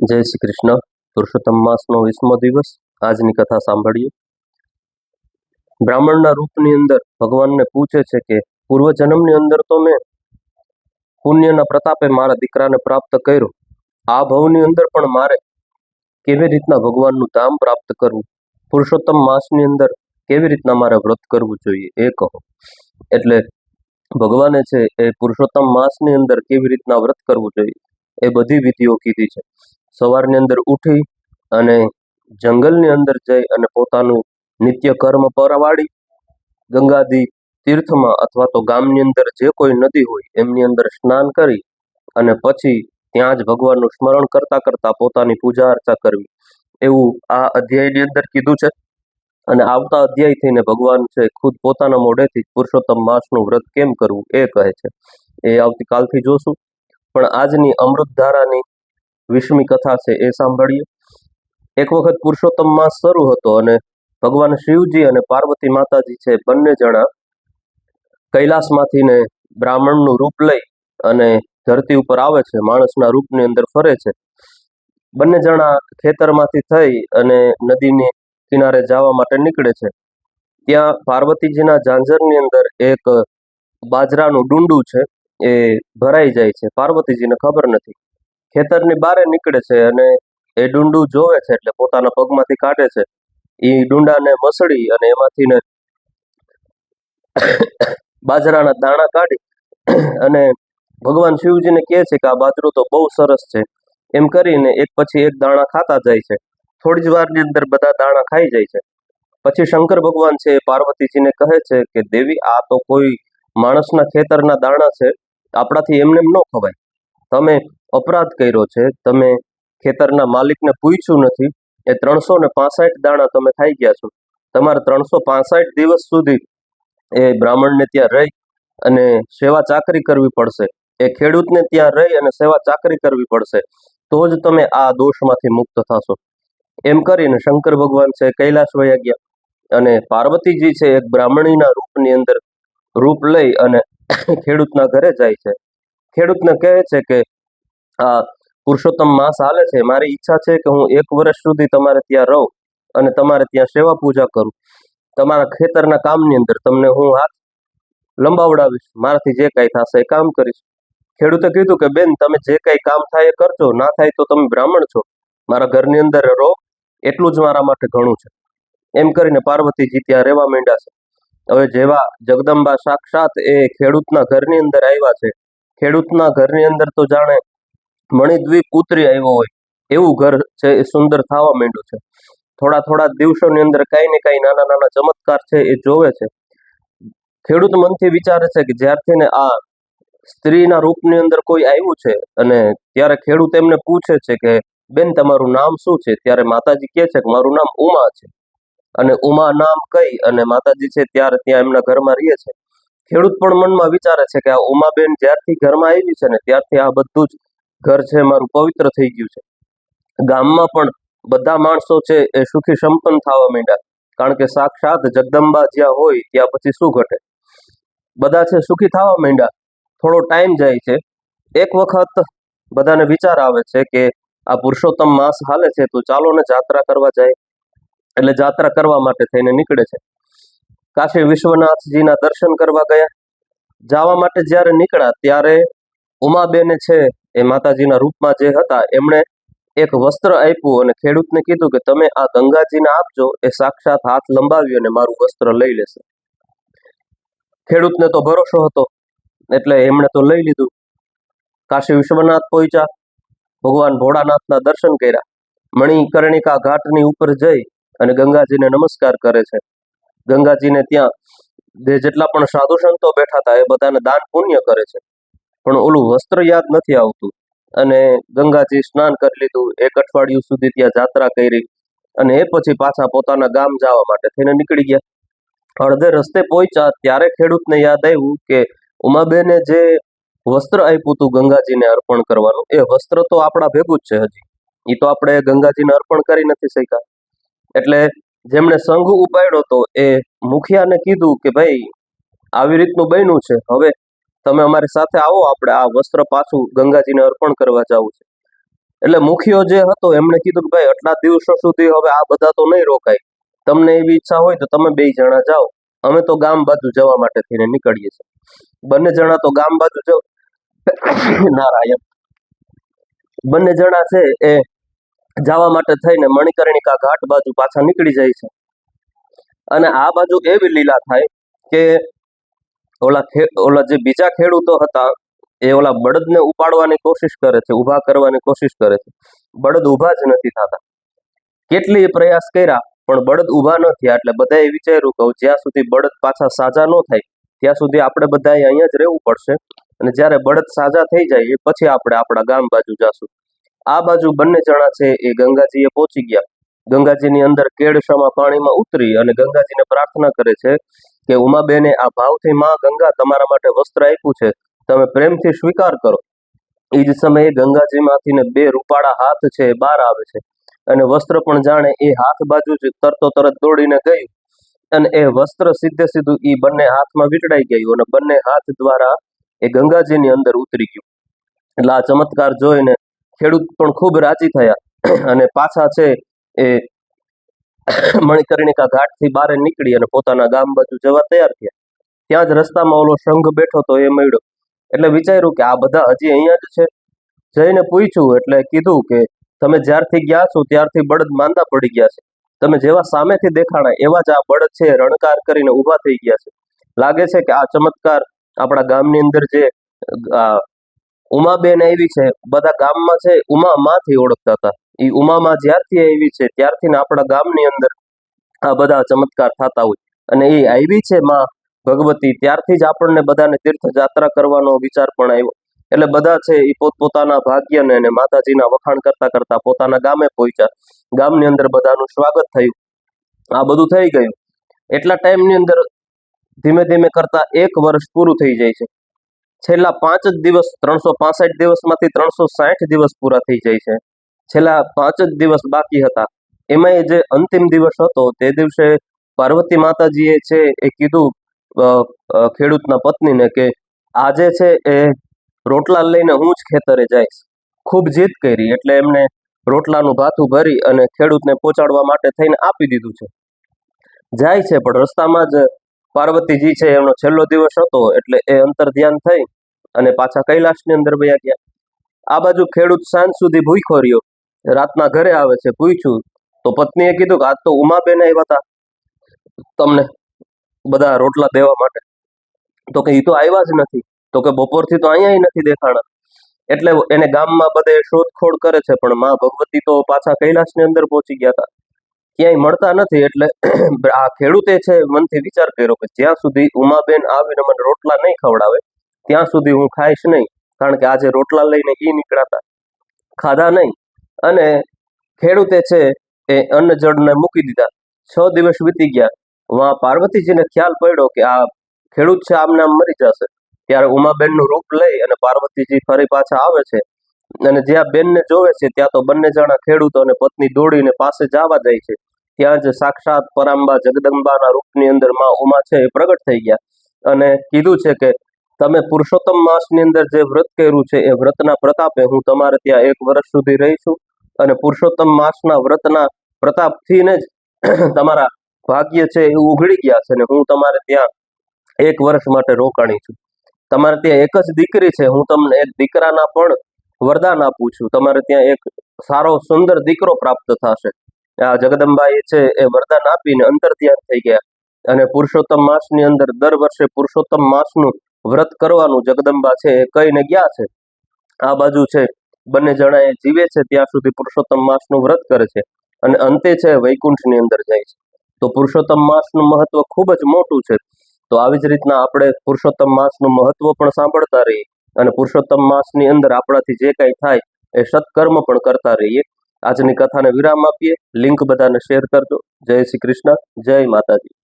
જય શ્રી કૃષ્ણ. પુરુષોત્તમ માસનો 20મો દિવસ. આજની કથા સાંભળીએ. બ્રાહ્મણના રૂપની અંદર ભગવાનને પૂછે છે કે પૂર્વજન્મની અંદર તો મેં પુણ્યના પ્રતાપે મારા દીકરાને પ્રાપ્ત કર્યો, આ ભવની અંદર પણ મારે કેવી રીતના ભગવાનનું ધામ પ્રાપ્ત કરવું, પુરુષોત્તમ માસની અંદર કેવી રીતના મારે વ્રત કરવું જોઈએ એ કહો. એટલે ભગવાને છે એ પુરુષોત્તમ માસની અંદર કેવી રીતના વ્રત કરવું જોઈએ એ બધી વિધિઓ કીધી છે. સવારની અંદર ઉઠી અને જંગલની અંદર જઈ અને પોતાનું નિત્ય કર્મ પરવાડી ગંગાદી તીર્થમાં અથવા તો ગામની અંદર જે કોઈ નદી હોય એમની અંદર સ્નાન કરી અને પછી ત્યાં જ ભગવાનનું સ્મરણ કરતા કરતા પોતાની પૂજા અર્ચા કરવી, એવું આ અધ્યાયની અંદર કીધું છે. અને આવતા અધ્યાય થઈને ભગવાન છે ખુદ પોતાના મોઢેથી પુરુષોત્તમ માસનું વ્રત કેમ કરવું એ કહે છે. એ આવતીકાલથી જોશું. પણ આજની અમૃતધારાની 20મી કથા છે એ સાંભળીએ. એક વખત પુરુષોત્તમ માસ શરૂ હતો અને ભગવાન શિવજી અને પાર્વતી માતાજી છે બંને જણા કૈલાસમાંથી ને બ્રાહ્મણનું રૂપ લઈ અને ધરતી ઉપર આવે છે, માણસના રૂપની અંદર ફરે છે. બંને જણા ખેતરમાંથી થઈ અને નદીની કિનારે જવા માટે નીકળે છે. ત્યાં પાર્વતીજીના ઝાંઝરની અંદર એક બાજરાનું ડુંડું છે એ ભરાઈ જાય છે. પાર્વતીજીને ખબર નથી. ખેતરની બારે નીકળે છે અને એ ડુંડું જોવે છે એટલે પોતાના પગમાંથી કાઢે છે. એ ડુંડાને મસળી અને એમાંથી ને બાજરાના દાણા કાઢી અને ભગવાન શિવજીને કહે છે કે આ બાજરો તો બહુ સરસ છે. એમ કરીને એક પછી એક દાણા ખાતા જાય છે. થોડી જ વારની અંદર બધા દાણા ખાઈ જાય છે. પછી શંકર ભગવાન છે એ પાર્વતીજીને કહે છે કે દેવી, આ તો કોઈ માણસના ખેતરના દાણા છે, આપણાથી એમને એમ ન ખવાય. તમે અપરાધ કર્યો છે, તમે ખેતરના માલિકને પૂછ્યું નથી. એ 365 દાણા તમે ખાઈ ગયા છો. તમારે 365 દિવસ સુધી એ બ્રાહ્મણને ત્યાં રહી અને સેવા ચાકરી કરવી પડશે. એ ખેડૂતને ત્યાં રહી અને સેવા ચાકરી કરવી પડશે, તો જ તમે આ દોષમાંથી મુક્ત થશો. એમ કરીને શંકર ભગવાન છે કૈલાસ વયા ગયા અને પાર્વતીજી છે એક બ્રાહ્મણીના રૂપની અંદર રૂપ લઈ અને ખેડૂતના ઘરે જાય છે. ખેડૂતને કહે છે કે આ પુરુષોત્તમ માસ હાલે છે, મારી ઈચ્છા છે કે હું 1 વર્ષ સુધી તમારે ત્યાં રહું અને તમારે ત્યાં સેવા પૂજા કરું. તમારા ખેતરના કામની અંદર તમને હું હાથ લંબાવડાવીશ, મારાથી જે કાંઈ થશે એ કામ કરીશ. ખેડૂતે કીધું કે બેન, તમે જે કાંઈ કામ થાય એ કરજો, ના થાય તો તમે બ્રાહ્મણ છો, મારા ઘરની અંદર રહો, એટલું જ મારા માટે ઘણું છે. એમ કરીને પાર્વતીજી ત્યાં રહેવા માંડ્યા છે. હવે જેવા જગદંબા સાક્ષાત એ ખેડૂતના ઘરની અંદર આવ્યા છે, ખેડૂતના ઘરની અંદર તો જાણે મણિદ્વીપ ઉતરી આવ્યો હોય એવું ઘર છે એ સુંદર થવા માંડ્યું છે. થોડા દિવસોની અંદર કાંઈ ને કાંઈ નાના નાના ચમત્કાર છે એ જોવે છે. ખેડૂત મનથી વિચારે છે કે જ્યારથી ને આ સ્ત્રીના રૂપની અંદર કોઈ આવ્યું છે અને ત્યારે ખેડૂત એમને પૂછે છે કે બેન, તમારું નામ શું છે? ત્યારે માતાજી કહે છે કે મારું નામ ઉમા છે. અને ઉમા નામ કઈ અને માતાજી છે ત્યારે ત્યાં એમના ઘરમાં રહે છે. ખેડૂત પણ મનમાં વિચારે છે કે આ ઉમાબેન જ્યારથી ઘરમાં આવી છે ને ત્યારથી આ બધું જ ઘર છે મારું પવિત્ર થઈ ગયું છે. ગામમાં પણ બધા માણસો છે એ સુખી સંપન્ન થવા માંડ્યા, કારણ કે સાક્ષાત જગદંબા જ્યાં હોય ત્યાં પછી શું ઘટે, બધા છે સુખી થવા માંડ્યા. થોડો ટાઈમ જાય છે. એક વખત બધાને વિચાર આવે છે કે આ પુરુષોત્તમ માસ હાલે છે તો ચાલો ને જાત્રા કરવા જાય. એટલે જાત્રા કરવા માટે થઈને નીકળે છે. કાશી વિશ્વનાથજીના દર્શન કરવા ગયા. જવા માટે જ્યારે નીકળ્યા ત્યારે ઉમાબેને છે એ માતાજીના રૂપમાં જે હતા એમણે એક વસ્ત્ર આપ્યું અને ખેડૂતને કીધું કે તમે આ ગંગાજીને આપજો, એ સાક્ષાત હાથ લંબાવી અને મારું વસ્ત્ર લઈ લેશે. ખેડૂતને તો ભરોસો હતો એટલે એમણે તો લઈ લીધું. કાશી વિશ્વનાથ પહોંચ્યા, ભગવાન ભોળાનાથના દર્શન કર્યા. મણિકર્ણિકા ઘાટની ઉપર જઈ અને ગંગાજીને નમસ્કાર કરે છે. ગંગાજીને ત્યાં જેટલા પણ સાધુ સંતો બેઠા હતા એ બધાને દાન પુણ્ય કરે છે. પણ ઓલું વસ્ત્ર યાદ નથી આવતું અને ગંગાજી સ્નાન કરી લીધું. 1 અઠવાડિયું સુધી ત્યાં જાત્રા કરી અને એ પછી પાછા પોતાના ગામ જવા માટે થઈને નીકળી ગયા. અડધે રસ્તે પહોંચ્યા ત્યારે ખેડૂતને યાદ આવ્યું કે ઉમાબેને જે વસ્ત્ર આપ્યું હતું ગંગાજીને અર્પણ કરવાનું, એ વસ્ત્ર તો આપણા ભેગું જ છે હજી, એ તો આપણે ગંગાજીને અર્પણ કરી નથી શક્યા. એટલે જેમણે સંઘ ઉપાડ્યો હતો એ મુખિયાને કીધું કે ભાઈ, આવી રીતનું બન્યું છે, હવે તમે અમારી સાથે આવો, આપણે આ વસ્ત્ર પાછું ગંગાજીને અર્પણ કરવા જવું છે. એટલે મુખિયો જે હતો એમણે કીધું કે ભાઈ આટલા દિવસો સુધી હવે આ બધા તો નહીં રોકાય, તમને એવી ઈચ્છા હોય તો તમે 2 જણા જાઓ, અમે તો ગામ બાજુ જવા માટે થઈને નીકળીએ છીએ. બંને જણા તો ગામ બાજુ નારાયણ બંને જણા છે એ જવા માટે થઈને મણિકર્ણિકા ઘાટ બાજુ પાછા નીકળી જાય છે. અને આ બાજુ એવી લીલા થાય કે ઓલા જે બીજા ખેડૂતો હતા એ ઓલા બળદને ઉપાડવાની કોશિશ કરે છે, ઊભા કરવાની કોશિશ કરે છે. બળદ ઊભા જ નથી થતા. કેટલી પ્રયાસ કર્યા પણ બળદ ઊભા ન થયા. એટલે બધાએ વિચાર્યું કે જ્યાં સુધી બળદ પાછા સાજા ન થાય ત્યાં સુધી આપણે બધાએ અહીંયા જ રહેવું પડશે, અને જ્યારે બળદ સાજા થઈ જાય એ પછી આપણે આપણા ગામ બાજુ જાશું. આ બાજુ બંને જણા છે એ ગંગાજીએ પહોંચી ગયા. ગંગાજીની અંદર કેળશામાં પાણીમાં ઉતરી અને ગંગાજીને પ્રાર્થના કરે છે કે ઉમાબેને આ ભાવથી માં ગંગા તમારા માટે વસ્ત્ર આપ્યું છે, તમે પ્રેમથી સ્વીકાર કરો. એ જ સમયે ગંગાજીમાંથી ને 2 રૂપાળા હાથ છે એ બહાર આવે છે, અને વસ્ત્ર પણ જાણે એ હાથ બાજુ જ તરત દોડીને ગયું, અને એ વસ્ત્ર સીધે સીધું એ બંને હાથમાં વીંટળાઈ ગયું, અને બંને હાથ દ્વારા એ ગંગાજીની અંદર ઉતરી ગયું. એટલે આ ચમત્કાર જોઈને ખેડૂત પણ ખૂબ રાજી થયા, અને પાછા છે એ મણિકર્ણિકા ઘાટથી બહાર નીકળી અને પોતાના ગામ બાજુ જવા તૈયાર થયા. ત્યાં જ રસ્તામાં ઓલો શંખ બેઠો તો એ મળ્યો. એટલે વિચાર્યું કે આ બધા હજી અહીંયા જ છે. જઈને પૂછ્યું એટલે કીધું કે તમે જ્યારથી ગયા છો ત્યારથી બળદ માંદા પડી ગયા છે. તમે જેવા સામેથી દેખાણા એવા જ આ બળદ છે રણકાર કરીને ઊભા થઈ ગયા છે. લાગે છે કે આ ચમત્કાર આપણા ગામની અંદર જે ઉમાબેન આવી છે, બધા ગામમાં છે ઉમા માંથી ઓળખતા હતા. એ ઉમામાં જ્યારથી આવી છે ત્યારથી આપણા ગામની અંદર આ બધા ચમત્કાર થતા હોય. અને એ આવી છે માં ભગવતી ત્યારથી જ આપણને બધાને તીર્થયાત્રા કરવાનો વિચાર પણ આવ્યો. એટલે બધા છે એ પોતપોતાના ભાગ્યને અને માતાજીના વખાણ કરતા કરતા પોતાના ગામે પહોંચ્યા. ગામની અંદર બધાનું સ્વાગત થયું. આ બધું થઈ ગયું. એટલા ટાઈમની અંદર ધીમે ધીમે કરતા 1 વર્ષ પૂરું થઈ જાય છે. છેલ્લા 5 જ દિવસ, 365 દિવસમાંથી 360 દિવસ પૂરા થઈ જાય છે. છેલ્લા 5 જ દિવસ બાકી હતા. એમાં જે અંતિમ દિવસ હતો તે દિવસે પાર્વતી માતાજીએ છે એ કીધું ખેડૂતના પત્નીને કે આજે છે એ રોટલા લઈને હું જ ખેતરે જઈશ. ખૂબ જીદ કરી એટલે એમને રોટલાનું ભાથું ભરી અને ખેડૂતને પહોંચાડવા માટે થઈને આપી દીધું છે. જાય છે પણ રસ્તામાં જ પાર્વતીજી છે એમનો છેલ્લો દિવસ હતો એટલે એ અંતર ધ્યાન થઈ અને પાછા કૈલાસની અંદર વયા ગયા. આ બાજુ ખેડૂત સાંજ સુધી ભૂખ્યો રહ્યો. રાતના ઘરે આવે છે, પૂછ્યું તો પત્નીએ કીધું કે આજ તો ઉમાબેન આવ્યા હતા તમને બધા રોટલા દેવા માટે. તો કે એ તો આવ્યા જ નથી. તો કે બપોરથી તો અહીંયા નથી દેખાણા. એટલે એને ગામમાં બધે શોધખોળ કરે છે પણ માં ભગવતી તો પાછા કૈલાસની અંદર પહોંચી ગયા હતા, ક્યાંય મળતા નથી. એટલે આ ખેડૂતે છે મનથી વિચાર કર્યો કે જ્યાં સુધી ઉમાબેન આવીને મને રોટલા નહીં ખવડાવે ત્યાં સુધી હું ખાઈશ નહીં, કારણ કે આજે રોટલા લઈને ઈ નીકળાતા, ખાધા નહીં. અને ખેડૂતે છે એ અન્ન જળને મૂકી દીધા. 6 દિવસ વીતી ગયા. વહાં પાર્વતીજીને ખ્યાલ પડ્યો કે આ ખેડૂત છે આમને આમ મરી જશે. ત્યારે ઉમાબેનનું રૂપ લઈ અને પાર્વતીજી ફરી પાછા આવે છે, અને જ્યાં બેનને જોવે છે ત્યાં તો બંને જણા ખેડૂતો અને પત્ની દોડીને પાસે જવા જાય છે. ત્યાં જ સાક્ષાત પરાંબા જગદંબાના રૂપની અંદર માં ઉમા છે એ પ્રગટ થઈ ગયા અને કીધું છે કે તમે પુરુષોત્તમ માસની અંદર જે વ્રત કર્યું છે એ વ્રતના પ્રતાપે હું તમારે ત્યાં 1 વર્ષ સુધી રહી છું, અને પુરુષોત્તમ માસના વ્રતના પ્રતાપથી જ તમારા ભાગ્ય છે એ ઉઘડી ગયા છે, અને હું તમારે ત્યાં 1 વર્ષ માટે રોકાણી છું. તમારે ત્યાં એક જ દીકરી છે, હું તમને એક દીકરાના પણ વરદાન આપું છું. તમારે ત્યાં એક સારો સુંદર દીકરો પ્રાપ્ત થશે. આ જગદંબાએ છે એ વરદાન આપીને અંતર્ધ્યાન થઈ ગયા. અને પુરુષોત્તમ માસની અંદર દર વર્ષે પુરુષોત્તમ માસનું વ્રત કરવાનું જગદંબા છે એ કહીને ગયા છે. આ બાજુ છે બંને જણા એ જીવે છે ત્યાં સુધી પુરુષોત્તમ માસનું વ્રત કરે છે, અને અંતે છે વૈકુંઠની અંદર જાય છે. તો પુરુષોત્તમ માસનું મહત્વ ખૂબ જ મોટું છે. તો આવી જ રીતના આપણે પુરુષોત્તમ માસનું મહત્વ પણ સાંભળતા રહીએ, અને પુરુષોત્તમ માસની અંદર આપણાથી જે કંઈ થાય એ સત્કર્મ પણ કરતા રહીએ. આજની કથાને વિરામ આપીએ. લિંક બધાને શેર કરજો. જય શ્રી કૃષ્ણ, જય માતાજી.